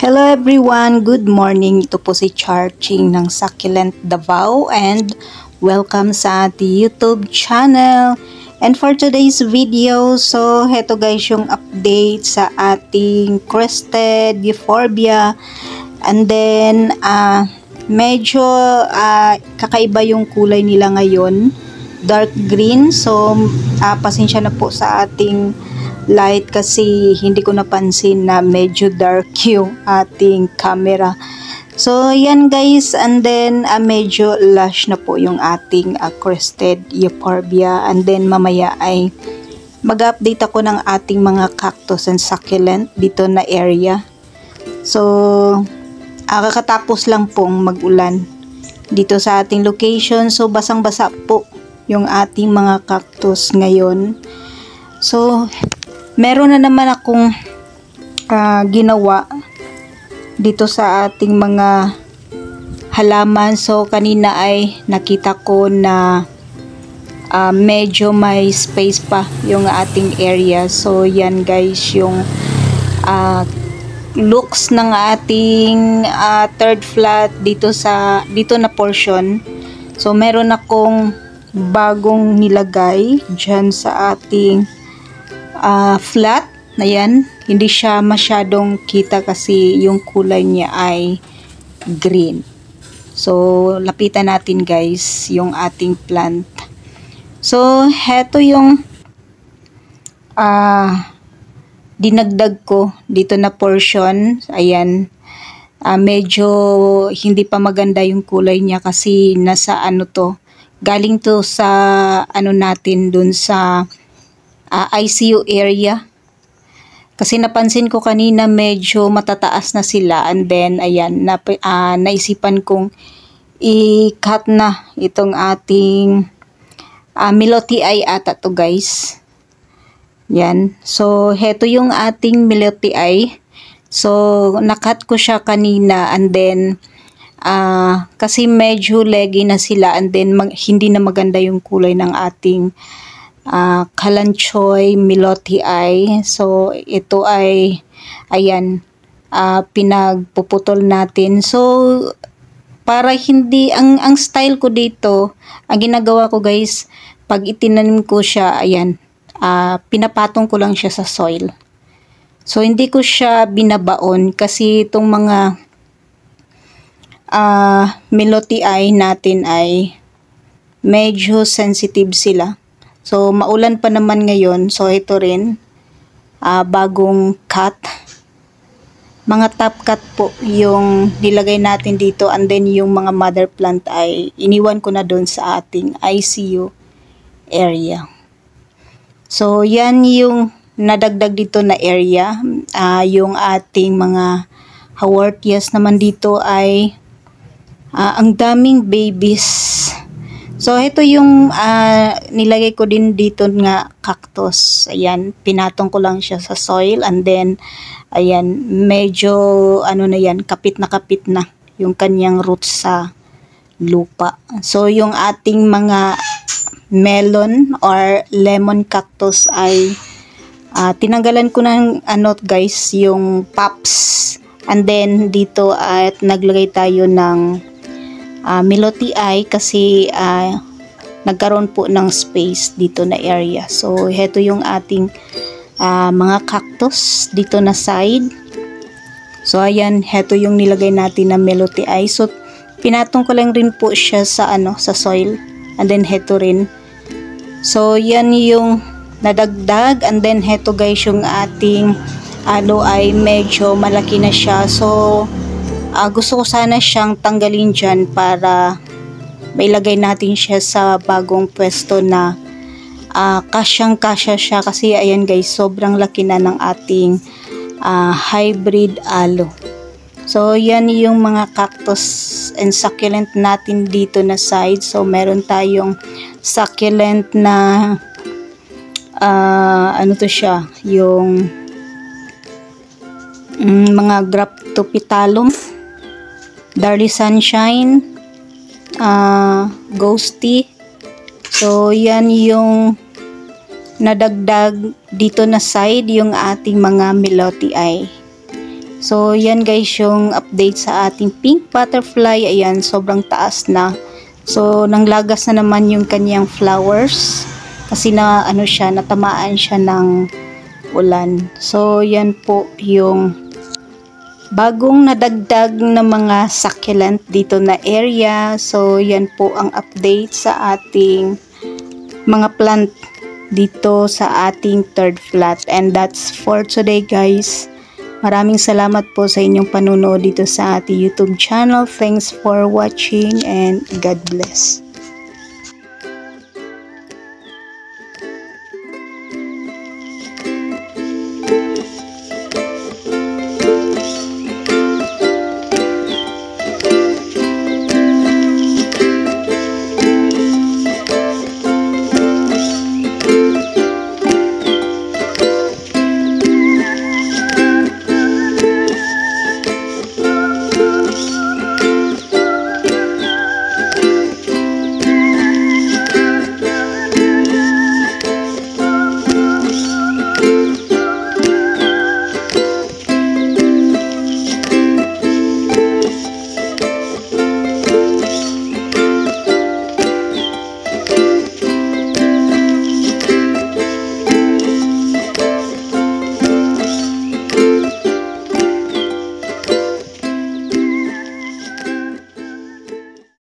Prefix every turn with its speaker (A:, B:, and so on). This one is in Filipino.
A: Hello everyone! Good morning! Ito po si Charching ng Succulent Davao and welcome sa ating YouTube channel. And for today's video, so heto guys yung update sa ating crested euphorbia. And then, medyo kakaiba yung kulay nila ngayon. Dark green. So, pasensya na po sa ating light kasi hindi ko napansin na medyo dark yung ating camera. So, yan guys. And then, medyo lush na po yung ating crested euphorbia. And then, mamaya ay mag-update ako ng ating mga cactus and succulent dito na area. So, kakatapos lang pong mag-ulan dito sa ating location. So, basang-basa po yung ating mga cactus ngayon. So, meron na naman akong ginawa dito sa ating mga halaman. So, kanina ay nakita ko na medyo may space pa yung ating area. So, yan guys yung looks ng ating third flat dito na portion. So, meron akong bagong nilagay dyan sa ating flat na yan. Hindi siya masyadong kita kasi yung kulay niya ay green. So, lapitan natin guys yung ating plant. So, heto yung dinagdag ko dito na portion. Ayan. Medyo hindi pa maganda yung kulay niya kasi nasa galing to sa natin dun sa ICU area. Kasi napansin ko kanina medyo matataas na sila. And then, ayan, naisipan kong i-cut na itong ating Milotii ata to guys. Yan. So, heto yung ating Milotii. So, nakat ko siya kanina and then, kasi medyo leggy na sila and then hindi na maganda yung kulay ng ating Kalanchoy Milotii. So, ito ay, ayan, pinagpuputol natin. So, para hindi, ang style ko dito, ang ginagawa ko guys, pag itinanim ko siya, ayan, pinapatong ko lang siya sa soil. So, hindi ko siya binabaon kasi itong mga Milotii natin ay medyo sensitive sila. So, maulan pa naman ngayon. So, ito rin, bagong cut. Mga top cut po yung nilagay natin dito. And then, yung mga mother plant ay iniwan ko na doon sa ating ICU area. So, yan yung nadagdag dito na area. Yung ating mga hawortias naman dito ay ang daming babies. So, ito yung nilagay ko din dito nga cactus. Ayan, pinatong ko lang siya sa soil and then, ayan, medyo, na yan, kapit na yung kanyang roots sa lupa. So, yung ating mga melon or lemon cactus ay tinanggalan ko ng, guys, yung pops. And then, dito at naglagay tayo ng Milotii kasi nagkaroon po ng space dito na area. So, heto yung ating mga cactus dito na side. So, ayan, heto yung nilagay natin na Milotii. So, pinatong ko lang rin po siya sa sa soil. And then, heto rin. So, yan yung nadagdag. And then, heto guys, yung ating aloe ay medyo malaki na siya. So, gusto ko sana siyang tanggalin dyan para mailagay natin siya sa bagong pwesto na kasyang-kasya siya. Kasi ayan guys, sobrang laki na ng ating hybrid aloe. So, yan yung mga cactus and succulent natin dito na side. So, meron tayong succulent na to siya, yung mga Graptophyllum, Darly Sunshine, Ghosty. So, yan yung nadagdag dito na side, yung ating mga Milotii. So, yan guys yung update sa ating pink butterfly. Ayan, sobrang taas na. So, nanglagas na naman yung kanyang flowers. Kasi na, siya, natamaan siya ng ulan. So, yan po yung bagong nadagdag na mga succulent dito na area. So, yan po ang update sa ating mga plant dito sa ating third flat. And that's for today guys. Maraming salamat po sa inyong panunood dito sa ating YouTube channel. Thanks for watching and God bless.